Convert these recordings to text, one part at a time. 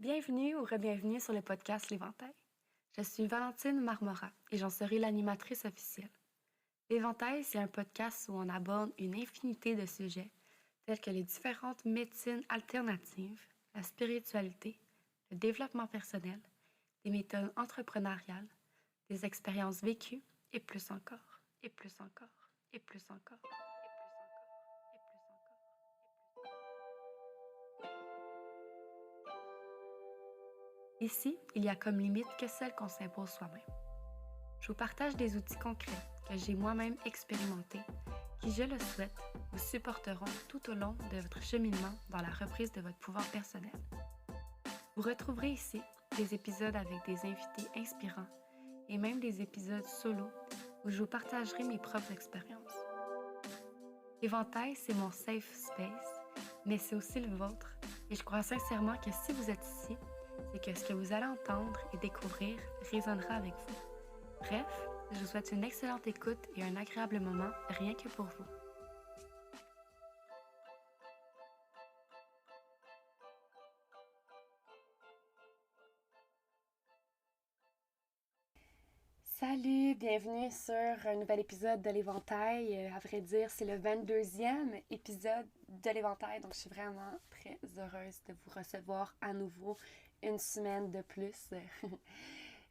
Bienvenue ou re-bienvenue sur le podcast L'Éventail. Je suis Valentine Marmora et j'en serai l'animatrice officielle. L'Éventail, c'est un podcast où on aborde une infinité de sujets tels que les différentes médecines alternatives, la spiritualité, le développement personnel, des méthodes entrepreneuriales, des expériences vécues et plus encore, et plus encore, et plus encore, et plus encore, et plus encore, et plus encore. Ici, il y a comme limite que celle qu'on s'impose soi-même. Je vous partage des outils concrets que j'ai moi-même expérimentés qui, je le souhaite, vous supporteront tout au long de votre cheminement dans la reprise de votre pouvoir personnel. Vous retrouverez ici des épisodes avec des invités inspirants et même des épisodes solo où je vous partagerai mes propres expériences. L'Éventail, c'est mon safe space, mais c'est aussi le vôtre et je crois sincèrement que si vous êtes ici, c'est que ce que vous allez entendre et découvrir résonnera avec vous. Bref, je vous souhaite une excellente écoute et un agréable moment rien que pour vous. Salut, bienvenue sur un nouvel épisode de l'Éventail. À vrai dire, c'est le 22e épisode de l'Éventail, donc je suis vraiment très heureuse de vous recevoir à nouveau une semaine de plus.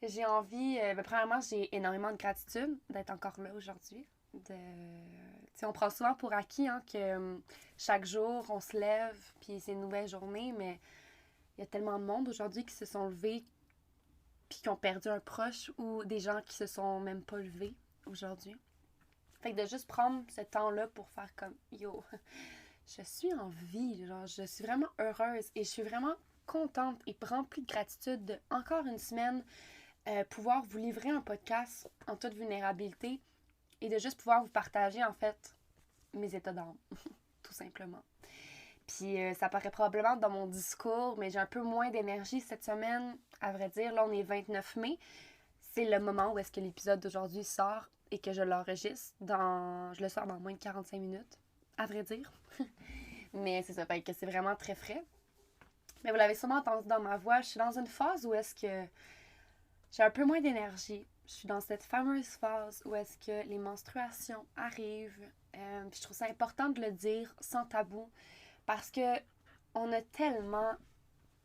J'ai envie, premièrement, j'ai énormément de gratitude d'être encore là aujourd'hui. On prend souvent pour acquis que chaque jour, on se lève, puis c'est une nouvelle journée, mais il y a tellement de monde aujourd'hui qui se sont levés puis qui ont perdu un proche ou des gens qui se sont même pas levés aujourd'hui. Fait que de juste prendre ce temps-là pour faire comme « Yo, je suis en vie, genre, je suis vraiment heureuse et je suis vraiment contente et remplie de gratitude de, encore une semaine, pouvoir vous livrer un podcast en toute vulnérabilité et de juste pouvoir vous partager, en fait, mes états d'âme, tout simplement. Puis ça paraît probablement dans mon discours, mais j'ai un peu moins d'énergie cette semaine. À vrai dire, là, on est 29 mai. C'est le moment où est-ce que l'épisode d'aujourd'hui sort et que je l'enregistre. Je le sors dans moins de 45 minutes, à vrai dire. Mais c'est ça, fait que c'est vraiment très frais. Mais vous l'avez sûrement entendu dans ma voix, je suis dans une phase où est-ce que j'ai un peu moins d'énergie. Je suis dans cette fameuse phase où est-ce que les menstruations arrivent. Puis je trouve ça important de le dire sans tabou. Parce que on a tellement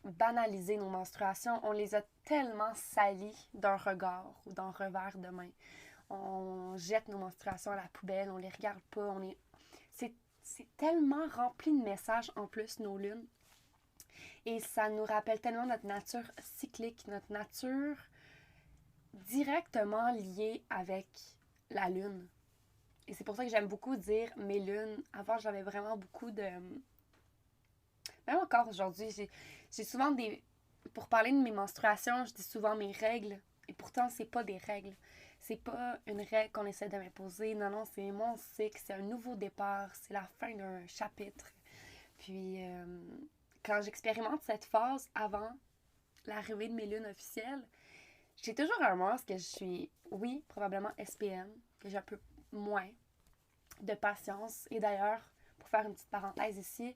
banalisé nos menstruations, on les a tellement salies d'un regard ou d'un revers de main. On jette nos menstruations à la poubelle, on les regarde pas, c'est tellement rempli de messages en plus, nos lunes. Et ça nous rappelle tellement notre nature cyclique, notre nature directement liée avec la lune. Et c'est pour ça que j'aime beaucoup dire mes lunes. Avant, j'avais vraiment beaucoup de... Même encore aujourd'hui, j'ai souvent des... Pour parler de mes menstruations, je dis souvent mes règles. Et pourtant, c'est pas des règles. C'est pas une règle qu'on essaie de m'imposer. Non, non, c'est mon cycle, c'est un nouveau départ, c'est la fin d'un chapitre. Puis, quand j'expérimente cette phase avant l'arrivée de mes lunes officielles, j'ai toujours un moment parce que je suis, oui, probablement SPM, que j'ai un peu moins de patience. Et d'ailleurs, pour faire une petite parenthèse ici,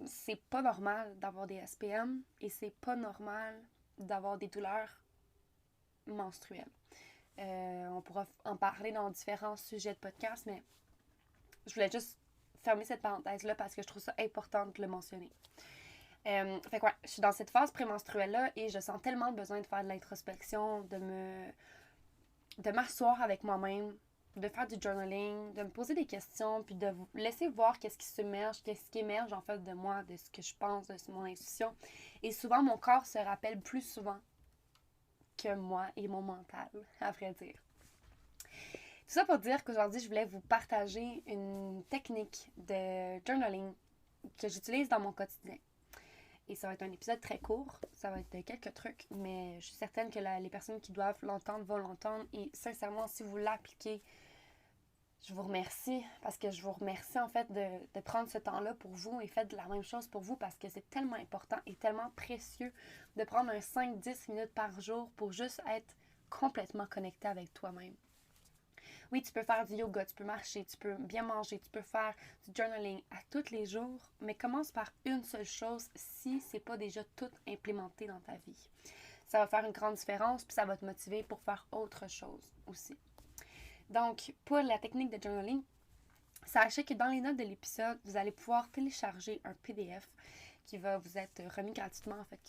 c'est pas normal d'avoir des SPM et c'est pas normal d'avoir des douleurs menstruelles. On pourra en parler dans différents sujets de podcast, mais je voulais juste fermer cette parenthèse-là parce que je trouve ça important de le mentionner. Fait que ouais, je suis dans cette phase prémenstruelle-là et je sens tellement le besoin de faire de l'introspection, de m'asseoir avec moi-même, de faire du journaling, de me poser des questions, puis de vous laisser voir qu'est-ce qui s'émerge, qu'est-ce qui émerge en fait de moi, de ce que je pense, de mon intuition. Et souvent, mon corps se rappelle plus souvent que moi et mon mental, à vrai dire. Tout ça pour dire qu'aujourd'hui, je voulais vous partager une technique de journaling que j'utilise dans mon quotidien. Et ça va être un épisode très court, ça va être quelques trucs, mais je suis certaine que les personnes qui doivent l'entendre vont l'entendre. Et sincèrement, si vous l'appliquez, je vous remercie parce que je vous remercie en fait de prendre ce temps-là pour vous et faites la même chose pour vous parce que c'est tellement important et tellement précieux de prendre un 5-10 minutes par jour pour juste être complètement connecté avec toi-même. Oui, tu peux faire du yoga, tu peux marcher, tu peux bien manger, tu peux faire du journaling à tous les jours, mais commence par une seule chose si c'est pas déjà tout implémenté dans ta vie. Ça va faire une grande différence, puis ça va te motiver pour faire autre chose aussi. Donc, pour la technique de journaling, sachez que dans les notes de l'épisode, vous allez pouvoir télécharger un PDF qui va vous être remis gratuitement, en fait,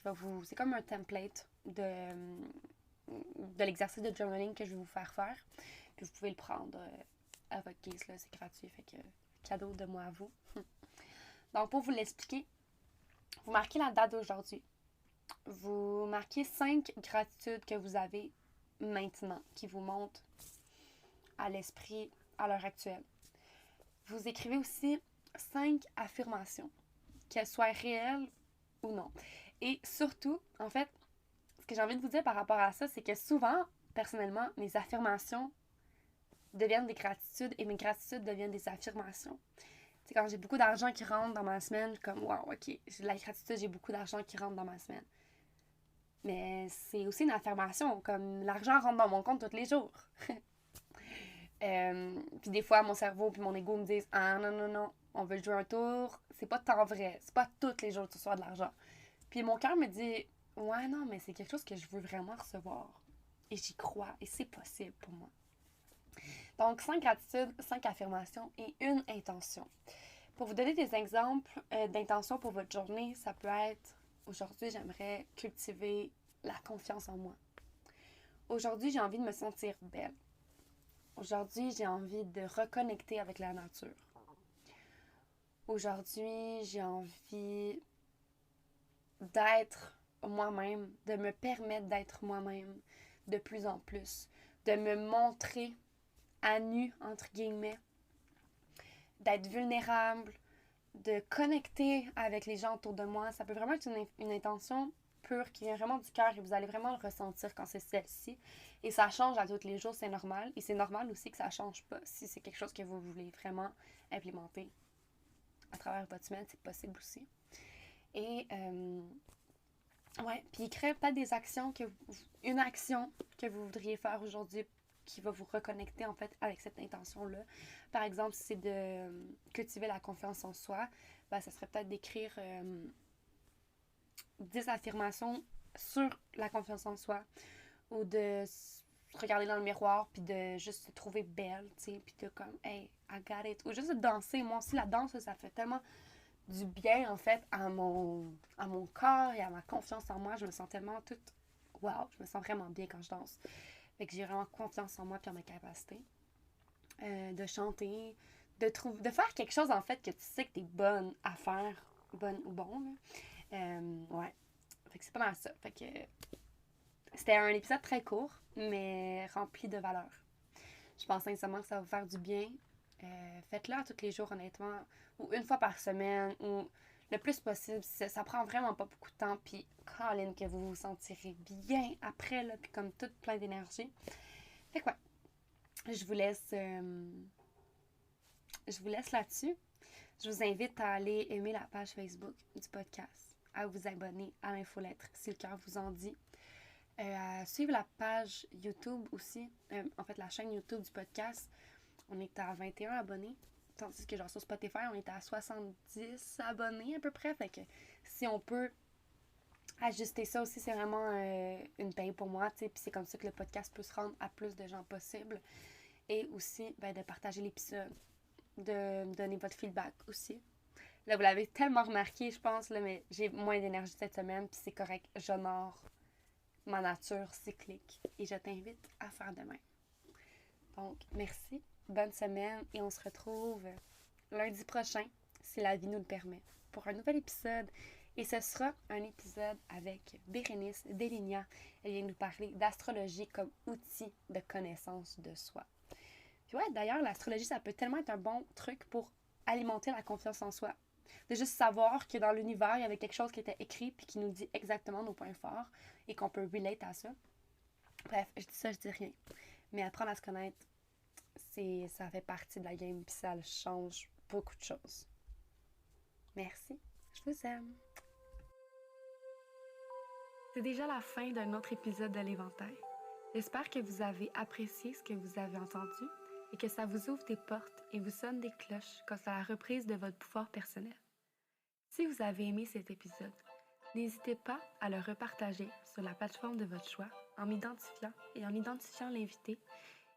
c'est comme un template de l'exercice de journaling que je vais vous faire. Puis vous pouvez le prendre à votre guise, là, c'est gratuit, fait que cadeau de moi à vous. Donc, pour vous l'expliquer, vous marquez la date d'aujourd'hui. Vous marquez 5 gratitudes que vous avez maintenant, qui vous montent à l'esprit à l'heure actuelle. Vous écrivez aussi 5 affirmations, qu'elles soient réelles ou non. Et surtout, en fait, ce que j'ai envie de vous dire par rapport à ça, c'est que souvent, personnellement, mes affirmations deviennent des gratitudes et mes gratitudes deviennent des affirmations. C'est quand j'ai beaucoup d'argent qui rentre dans ma semaine, je suis comme, wow, ok, j'ai de la gratitude, j'ai beaucoup d'argent qui rentre dans ma semaine. Mais c'est aussi une affirmation, comme l'argent rentre dans mon compte tous les jours. Puis des fois, mon cerveau puis mon ego me disent, ah non, non, non, on veut jouer un tour, c'est pas tant vrai, c'est pas tous les jours que tu reçois de l'argent. Puis mon cœur me dit, ouais, non, mais c'est quelque chose que je veux vraiment recevoir. Et j'y crois, et c'est possible pour moi. Donc, 5 gratitudes, 5 affirmations et une intention. Pour vous donner des exemples d'intentions pour votre journée, ça peut être, aujourd'hui, j'aimerais cultiver la confiance en moi. Aujourd'hui, j'ai envie de me sentir belle. Aujourd'hui, j'ai envie de reconnecter avec la nature. Aujourd'hui, j'ai envie d'être moi-même, de me permettre d'être moi-même de plus en plus, de me montrer à nu, entre guillemets, d'être vulnérable, de connecter avec les gens autour de moi. Ça peut vraiment être une intention pure qui vient vraiment du cœur et vous allez vraiment le ressentir quand c'est celle-ci. Et ça change à tous les jours, c'est normal. Et c'est normal aussi que ça change pas si c'est quelque chose que vous voulez vraiment implémenter à travers votre semaine, c'est possible aussi. Et ouais, puis écrire peut-être des actions une action que vous voudriez faire aujourd'hui qui va vous reconnecter en fait avec cette intention-là. Par exemple, si c'est de cultiver la confiance en soi, ben, ça serait peut-être d'écrire 10 affirmations sur la confiance en soi ou de regarder dans le miroir puis de juste se trouver belle, tu sais, puis de comme, hey, I got it. Ou juste de danser. Moi aussi, la danse, ça fait tellement du bien, en fait, à mon corps et à ma confiance en moi. Je me sens tellement toute, wow, je me sens vraiment bien quand je danse. Fait que j'ai vraiment confiance en moi et en mes capacités. De chanter, de faire quelque chose, en fait, que tu sais que t'es bonne à faire, bonne ou bon, là. Ouais. Fait que c'est pas mal ça. Fait que c'était un épisode très court, mais rempli de valeur. Je pense sincèrement que ça va vous faire du bien. Faites-le à tous les jours, honnêtement, ou une fois par semaine, ou le plus possible. Ça prend vraiment pas beaucoup de temps, puis Colin, que vous vous sentirez bien après, là, puis comme tout plein d'énergie. Fait que ouais, je vous laisse là-dessus. Je vous invite à aller aimer la page Facebook du podcast, à vous abonner à l'infolettre si le cœur vous en dit. À suivre la page YouTube aussi, en fait la chaîne YouTube du podcast. On est à 21 abonnés, tandis que genre sur Spotify, on est à 70 abonnés à peu près. Fait que si on peut ajuster ça aussi, c'est vraiment une paye pour moi, tu sais. Puis c'est comme ça que le podcast peut se rendre à plus de gens possible. Et aussi, ben, de partager l'épisode, de me donner votre feedback aussi. Là, vous l'avez tellement remarqué, je pense, là, mais j'ai moins d'énergie cette semaine, puis c'est correct. J'honore ma nature cyclique et je t'invite à faire de même. Donc, merci, bonne semaine et on se retrouve lundi prochain, si la vie nous le permet, pour un nouvel épisode. Et ce sera un épisode avec Bérénice Deligna. Elle vient nous parler d'astrologie comme outil de connaissance de soi. Puis ouais, d'ailleurs, l'astrologie, ça peut tellement être un bon truc pour alimenter la confiance en soi. De juste savoir que dans l'univers, il y avait quelque chose qui était écrit puis qui nous dit exactement nos points forts et qu'on peut relate à ça. Bref, je dis ça, je dis rien. Mais apprendre à se connaître, ça fait partie de la game puis ça change beaucoup de choses. Merci, je vous aime. C'est déjà la fin d'un autre épisode de l'Éventail. J'espère que vous avez apprécié ce que vous avez entendu et que ça vous ouvre des portes et vous sonne des cloches quant à la reprise de votre pouvoir personnel. Si vous avez aimé cet épisode, n'hésitez pas à le repartager sur la plateforme de votre choix en identifiant l'invité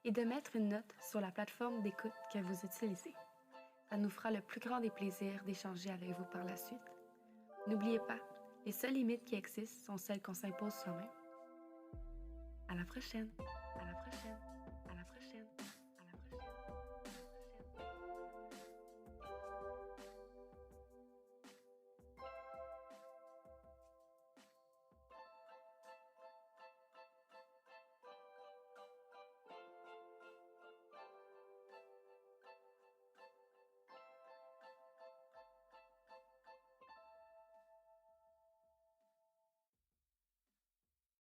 et de mettre une note sur la plateforme d'écoute que vous utilisez. Ça nous fera le plus grand des plaisirs d'échanger avec vous par la suite. N'oubliez pas, les seules limites qui existent sont celles qu'on s'impose soi-même. À la prochaine! À la prochaine!